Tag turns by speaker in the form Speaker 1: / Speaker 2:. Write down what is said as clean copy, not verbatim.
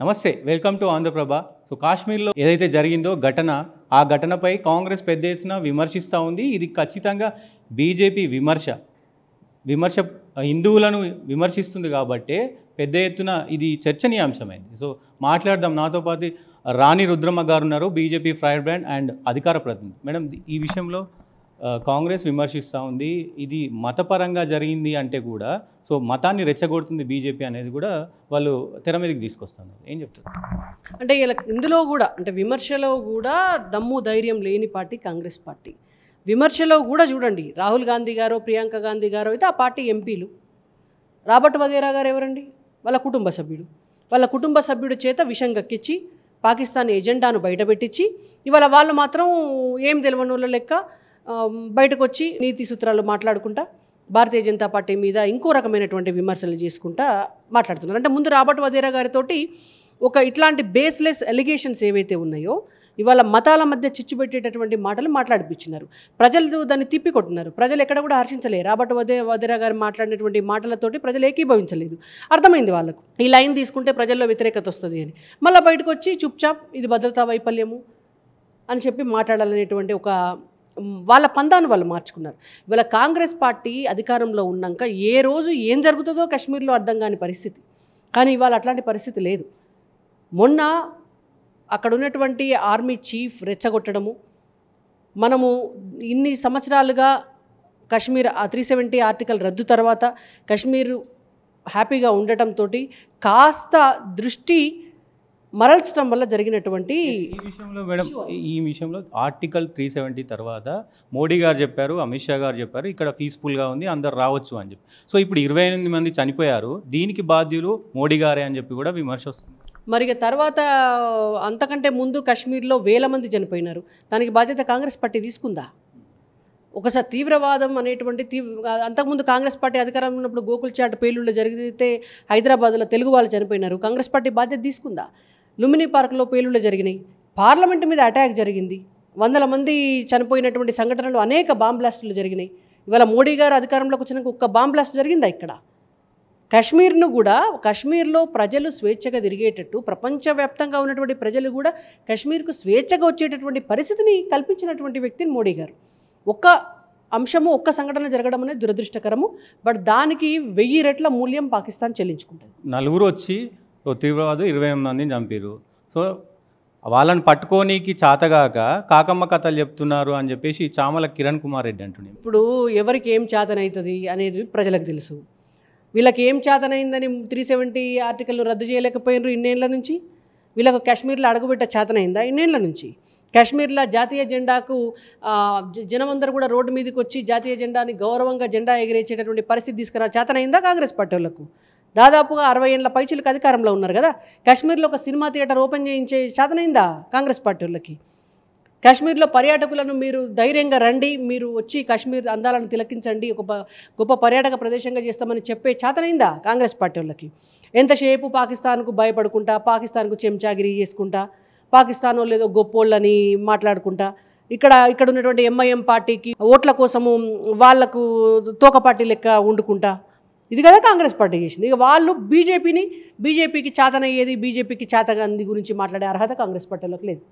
Speaker 1: నమస్తే, welcome to Andhraprabha. So కాశ్మీర్లో ఏదైతే జరిగిందో ఘటన, ఆ ఘటనపై కాంగ్రెస్ పెద్ద ఎత్తున విమర్శిస్తూ ఉంది. ఇది ఖచ్చితంగా బీజేపీ విమర్శ హిందువులను విమర్శిస్తుంది కాబట్టి పెద్ద ఎత్తున ఇది చర్చనీయాంశమైంది. సో మాట్లాడదాం. నాతో పాటు రాణి రుద్రమ్మ గారు ఉన్నారు, బీజేపీ ఫైర్ బ్రాండ్ అండ్ అధికార ప్రతినిధి. మేడం, ఈ విషయంలో కాంగ్రెస్ విమర్శిస్తూ ఉంది. ఇది మతపరంగా జరిగింది అంటే కూడా, సో మతాన్ని రెచ్చగొడుతుంది బీజేపీ అనేది కూడా వాళ్ళు తెర మీదకి తీసుకొస్తున్నారు. ఏం చెప్తారు?
Speaker 2: అంటే ఇందులో కూడా అంటే విమర్శలో కూడా దమ్ము ధైర్యం లేని పార్టీ కాంగ్రెస్ పార్టీ. విమర్శలో కూడా చూడండి, రాహుల్ గాంధీ గారు, ప్రియాంక గాంధీ గారు అయితే ఆ పార్టీ ఎంపీలు. రాబర్ట్ వధేరా గారు ఎవరండి? వాళ్ళ కుటుంబ సభ్యుడు. వాళ్ళ కుటుంబ సభ్యుడి చేత విషం గక్కించి పాకిస్తాన్ ఎజెండాను బయటపెట్టించి ఇవాళ వాళ్ళు మాత్రం ఏం తెలియని లెక్క బయటకు వచ్చి నీతి సూత్రాలు మాట్లాడుకుంటా భారతీయ జనతా పార్టీ మీద ఇంకో రకమైనటువంటి విమర్శలు చేసుకుంటా మాట్లాడుతున్నారు. అంటే ముందు రాబర్ట్ వధేరా గారితో ఇట్లాంటి బేస్లెస్ ఎలిగేషన్స్ ఏవైతే ఉన్నాయో ఇవాళ మతాల మధ్య చిచ్చు పెట్టేటటువంటి మాటలు మాట్లాడిపించినారు. ప్రజలు దాన్ని తిప్పికొట్టున్నారు. ప్రజలు ఎక్కడ కూడా హర్షించలేదు. రాబర్ట్ వధేరా గారు మాట్లాడినటువంటి మాటలతోటి ప్రజలు ఏకీభవించలేదు. అర్థమైంది వాళ్ళకు, ఈ లైన్ తీసుకుంటే ప్రజల్లో వ్యతిరేకత వస్తుంది అని. మళ్ళీ బయటకు వచ్చి చుప్చాప్ ఇది భద్రతా వైఫల్యము అని చెప్పి మాట్లాడాలనేటువంటి వాళ్ళ పందాను వాళ్ళు మార్చుకున్నారు. ఇవాళ కాంగ్రెస్ పార్టీ అధికారంలో ఉన్నాక ఏ రోజు ఏం జరుగుతుందో కాశ్మీర్లో అర్థం కాని పరిస్థితి. కానీ ఇవాళ అట్లాంటి పరిస్థితి లేదు. మొన్న అక్కడ ఉన్నటువంటి ఆర్మీ చీఫ్ రెచ్చగొట్టడము, మనము ఇన్ని సంవత్సరాలుగా కాశ్మీర్ 370 ఆర్టికల్ రద్దు తర్వాత కాశ్మీర్ హ్యాపీగా ఉండటంతో కాస్త దృష్టి మరల్చడం వల్ల జరిగినటువంటి
Speaker 1: ఈ విషయంలో ఆర్టికల్ 370 తర్వాత మోడీ గారు చెప్పారు, అమిత్ షా గారు చెప్పారు, ఇక్కడ పీస్ఫుల్గా ఉంది, అందరు రావచ్చు అని చెప్పి. సో ఇప్పుడు 28 మంది చనిపోయారు, దీనికి బాధ్యులు మోడీ గారే అని చెప్పి కూడా విమర్శ వస్తుంది.
Speaker 2: మరి తర్వాత అంతకంటే ముందు కాశ్మీర్లో వేల మంది చనిపోయినారు. దానికి బాధ్యత కాంగ్రెస్ పార్టీ తీసుకుందా? ఒకసారి తీవ్రవాదం అనేటువంటి అంతకుముందు కాంగ్రెస్ పార్టీ అధికారంలో ఉన్నప్పుడు గోకుల్ చాట్ పేలుళ్ళు జరిగితే హైదరాబాద్లో తెలుగు వాళ్ళు చనిపోయినారు. కాంగ్రెస్ పార్టీ బాధ్యత తీసుకుందా? లుంబిని పార్క్లో పేలుళ్ళు జరిగినాయి, పార్లమెంటు మీద అటాక్ జరిగింది, వందల మంది చనిపోయినటువంటి సంఘటనలు, అనేక బాంబ్ బ్లాస్టులు జరిగినాయి. ఇవాళ మోడీ గారు అధికారంలోకి వచ్చినాక ఒక్క బాంబ్ బ్లాస్ట్ జరిగిందా ఇక్కడ? కాశ్మీర్ను కూడా, కాశ్మీర్లో ప్రజలు స్వేచ్ఛగా తిరిగేటట్టు ప్రపంచవ్యాప్తంగా ఉన్నటువంటి ప్రజలు కూడా కాశ్మీర్కు స్వేచ్ఛగా వచ్చేటటువంటి పరిస్థితిని కల్పించినటువంటి వ్యక్తిని మోడీ గారు. ఒక్క అంశము, ఒక్క సంఘటన జరగడం అనేది దురదృష్టకరము. బట్ దానికి 1000 రెట్ల మూల్యం పాకిస్తాన్ చెల్లించుకుంటుంది.
Speaker 1: నలుగురు వచ్చి తీవ్రవాదులు 28 మందిని చంపారు. సో వాళ్ళని పట్టుకోనీకి చాతగాక కాకమ్మ కథలు చెప్తున్నారు అని చెప్పేసి చామల కిరణ్ కుమార్ రెడ్డి అంటున్నాడు.
Speaker 2: ఇప్పుడు ఎవరికి ఏం చేతనవుతుంది అనేది ప్రజలకు తెలుసు. వీళ్ళకి ఏం చేతనైందని 370 ఆర్టికల్ను రద్దు చేయలేకపోయినారు ఇన్నేళ్ల నుంచి. వీళ్ళకు కాశ్మీర్లో అడుగుపెట్ట చేతనైందా ఇన్నేళ్ల నుంచి? కాశ్మీర్లో జాతీయ జెండాకు జనమందరూ కూడా రోడ్డు మీదకి వచ్చి జాతీయ జెండాని గౌరవంగా జెండా ఎగిరేసేటటువంటి పరిస్థితి తీసుకురా చేతనైందా కాంగ్రెస్ పార్టీ వాళ్ళకు? దాదాపుగా 60 ఏళ్ల పైచిలకు అధికారంలో ఉన్నారు కదా. కాశ్మీర్లో ఒక సినిమా థియేటర్ ఓపెన్ చేయించే చేతనైందా కాంగ్రెస్ పార్టీ వాళ్ళకి? కాశ్మీర్లో పర్యాటకులను మీరు ధైర్యంగా రండి, మీరు వచ్చి కాశ్మీర్ అందాలను తిలకించండి, ఒక గొప్ప పర్యాటక ప్రదేశంగా చేస్తామని చెప్పే చేతనైందా కాంగ్రెస్ పార్టీ వాళ్ళకి? ఎంతసేపు పాకిస్తాన్కు భయపడుకుంటా, పాకిస్తాన్కు చెంచాగిరి చేసుకుంటా, పాకిస్తాన్ వాళ్ళు ఏదో గొప్పోళ్ళని మాట్లాడుకుంటా, ఇక్కడ ఉన్నటువంటి ఎంఐఎం పార్టీకి ఓట్ల కోసము వాళ్లకు తోక పార్టీ లెక్క వండుకుంటా, ఇది కదా కాంగ్రెస్ పార్టీ చేసింది. ఇక వాళ్ళు బీజేపీకి చేతనయ్యేది, బీజేపీకి చేతగాంది గురించి మాట్లాడే అర్హత కాంగ్రెస్ పార్టీలకు లేదు.